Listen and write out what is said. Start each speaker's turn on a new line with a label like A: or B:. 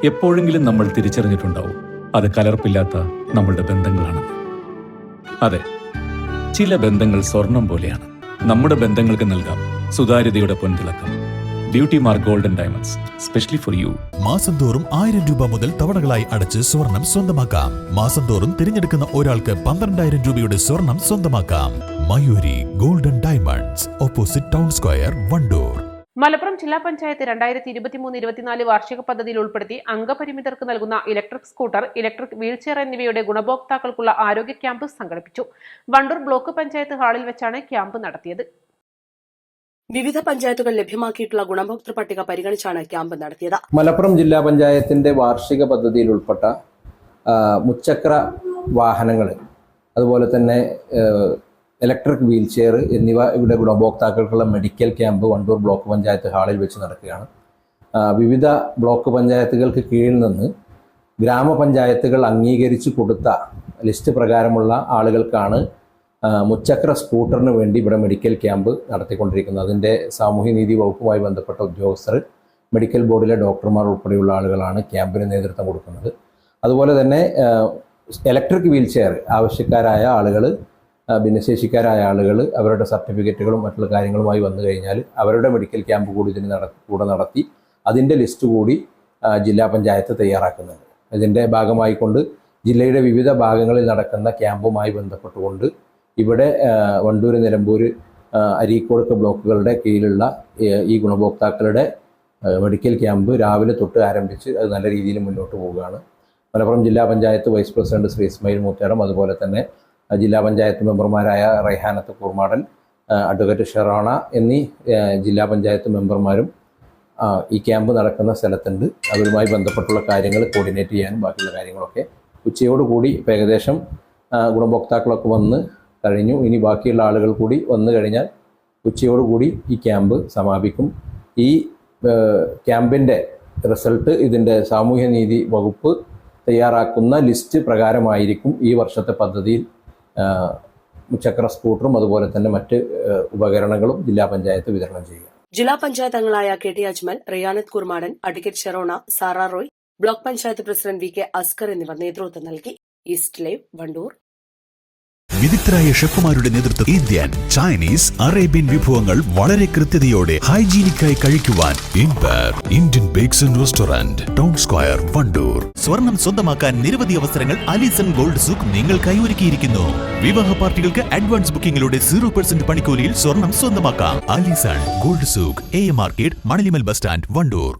A: എപ്പോഴെങ്കിലും നമ്മൾ തിരിച്ചറിഞ്ഞിട്ടുണ്ടാവും അത് കലർപ്പില്ലാത്ത നമ്മളുടെ ബന്ധങ്ങളാണെന്ന്. അതെ, ചില ബന്ധങ്ങൾ സ്വർണം പോലെയാണ്. നമ്മുടെ ബന്ധങ്ങൾക്ക് നൽകാം സുതാര്യതയുടെ പൊൻതിളക്കം. Beauty mark golden diamonds, specially for you.
B: മാസം തോറും 1000 രൂപ മുതൽ തവണകളായി അടച്ച് സ്വർണം സ്വന്തമാക്കാം. മാസം തോറും തിരഞ്ഞെടുക്കുന്ന ഒരാൾക്ക് 12,000 രൂപയുടെ സ്വർണം സ്വന്തമാക്കാം. Mayuri golden diamonds, opposite town square, Wandoor.
C: Malappuram ജില്ലാ പഞ്ചായത്ത് 2023-24 വാർഷിക പദ്ധതിയിൽ ഉൾപ്പെടുത്തി അംഗപരിമിതർക്ക് നൽകുന്ന ഇലക്ട്രിക് സ്കൂട്ടർ, ഇലക്ട്രിക് വീൽചെയർ എന്നിവയുടെ ഗുണഭോക്താക്കൾക്കുള്ള ആരോഗ്യ ക്യാമ്പ് സംഘടിപ്പിച്ചു. വണ്ടൂർ ബ്ലോക്ക് പഞ്ചായത്ത് ഹാളിൽ വെച്ചാണ് ക്യാമ്പ് നടത്തിയത്.
D: വിവിധ പഞ്ചായത്തുകൾ ലഭ്യമാക്കിയിട്ടുള്ള ഗുണഭോക്തൃ പട്ടിക പരിഗണിച്ചാണ് ക്യാമ്പ് നടത്തിയത്.
E: മലപ്പുറം ജില്ലാ പഞ്ചായത്തിന്റെ വാർഷിക പദ്ധതിയിൽ ഉൾപ്പെട്ട മുച്ചക്ര വാഹനങ്ങൾ, അതുപോലെ തന്നെ ഇലക്ട്രിക് വീൽചെയർ എന്നിവ ഇവിടെ ഗുണഭോക്താക്കൾക്കുള്ള medical camp Wandoor block panchayat ഹാളിൽ വെച്ച് നടക്കുകയാണ്. വിവിധ ബ്ലോക്ക് പഞ്ചായത്തുകൾക്ക് കീഴിൽ നിന്ന് ഗ്രാമപഞ്ചായത്തുകൾ അംഗീകരിച്ചു കൊടുത്ത ലിസ്റ്റ് പ്രകാരമുള്ള ആളുകൾക്കാണ് മുച്ചക്ര സ്കൂട്ടറിന് വേണ്ടി ഇവിടെ മെഡിക്കൽ ക്യാമ്പ് നടത്തിക്കൊണ്ടിരിക്കുന്നത്. അതിൻ്റെ സാമൂഹ്യനീതി വകുപ്പുമായി ബന്ധപ്പെട്ട ഉദ്യോഗസ്ഥർ, മെഡിക്കൽ ബോർഡിലെ ഡോക്ടർമാർ ഉൾപ്പെടെയുള്ള ആളുകളാണ് ക്യാമ്പിന് നേതൃത്വം കൊടുക്കുന്നത്. അതുപോലെ തന്നെ ഇലക്ട്രിക് വീൽചെയർ ആവശ്യക്കാരായ ആളുകൾ, ഭിന്നശേഷിക്കാരായ ആളുകൾ അവരുടെ സർട്ടിഫിക്കറ്റുകളും മറ്റുള്ള കാര്യങ്ങളുമായി വന്നു കഴിഞ്ഞാൽ അവരുടെ മെഡിക്കൽ ക്യാമ്പ് കൂടി കൂടെ നടത്തി അതിൻ്റെ ലിസ്റ്റ് കൂടി ജില്ലാ പഞ്ചായത്ത് തയ്യാറാക്കുന്നുണ്ട്. ഇതിൻ്റെ ഭാഗമായിക്കൊണ്ട് ജില്ലയുടെ വിവിധ ഭാഗങ്ങളിൽ നടക്കുന്ന ക്യാമ്പുമായി ബന്ധപ്പെട്ടുകൊണ്ട് ഇവിടെ വണ്ടൂർ, നിലമ്പൂർ, അരീക്കോട് ബ്ലോക്കുകളുടെ കീഴിലുള്ള ഈ ഗുണഭോക്താക്കളുടെ മെഡിക്കൽ ക്യാമ്പ് രാവിലെ തൊട്ട് ആരംഭിച്ച് അത് നല്ല രീതിയിൽ മുന്നോട്ട് പോവുകയാണ്. മലപ്പുറം ജില്ലാ പഞ്ചായത്ത് വൈസ് പ്രസിഡന്റ് ശ്രീ ഇസ്മായിൽ മൂത്തേടം, അതുപോലെ തന്നെ ജില്ലാ പഞ്ചായത്ത് മെമ്പർമാരായ റൈഹാനത്ത് കൂർമാടൻ, അഡ്വക്കേറ്റ് ഷെറോണ എന്നീ ജില്ലാ പഞ്ചായത്ത് മെമ്പർമാരും ഈ ക്യാമ്പ് നടക്കുന്ന സ്ഥലത്തുണ്ട്. അവരുമായി ബന്ധപ്പെട്ടുള്ള കാര്യങ്ങൾ കോർഡിനേറ്റ് ചെയ്യാനും ബാക്കിയുള്ള കാര്യങ്ങളൊക്കെ ഉച്ചയോടുകൂടി ഇപ്പോൾ ഏകദേശം ഗുണഭോക്താക്കളൊക്കെ വന്ന് കഴിഞ്ഞു. ഇനി ബാക്കിയുള്ള ആളുകൾ കൂടി വന്നു കഴിഞ്ഞാൽ ഉച്ചയോടുകൂടി ഈ ക്യാമ്പ് സമാപിക്കും. ഈ ക്യാമ്പിൻ്റെ റിസൾട്ട് ഇതിൻ്റെ സാമൂഹ്യനീതി വകുപ്പ് തയ്യാറാക്കുന്ന ലിസ്റ്റ് പ്രകാരമായിരിക്കും ഈ വർഷത്തെ പദ്ധതിയിൽ മുച്ചക്ര സ്കൂട്ടറും അതുപോലെ തന്നെ മറ്റ് ഉപകരണങ്ങളും ജില്ലാ പഞ്ചായത്ത് വിതരണം ചെയ്യുക.
D: ജില്ലാ പഞ്ചായത്ത് അംഗങ്ങളായ KT Ajmal, Riyanath Kurmadan, advocate Sherona, Sara Roy, block panchayat president VK Askar എന്നിവർ നേതൃത്വം നൽകി. East live, Wandoor.
B: വിദഗ്ധരായ ഷെഫുമാരുടെ നേതൃത്വം ഇന്ത്യൻ, ചൈനീസ്, അറേബ്യൻ വിഭവങ്ങൾ വളരെ കൃത്യതയോടെ ഹൈജീനിക്കായി കഴിക്കുവാൻ Indian bakes and restaurant, town square, Wandoor. സ്വർണം സ്വന്തമാക്കാൻ നിരവധി അവസരങ്ങൾ അലിസൺ ഗോൾഡ് സൂക്ക് നിങ്ങൾക്കായി ഒരുക്കിയിരിക്കുന്നു. വിവാഹ പാർട്ടികൾക്ക് അഡ്വാൻസ് ബുക്കിംഗിലൂടെ 0% പണിക്കൂലിയിൽ സ്വർണം സ്വന്തമാക്കാം. Alison gold souk, AM market, Manalimal bus stand, Wandoor.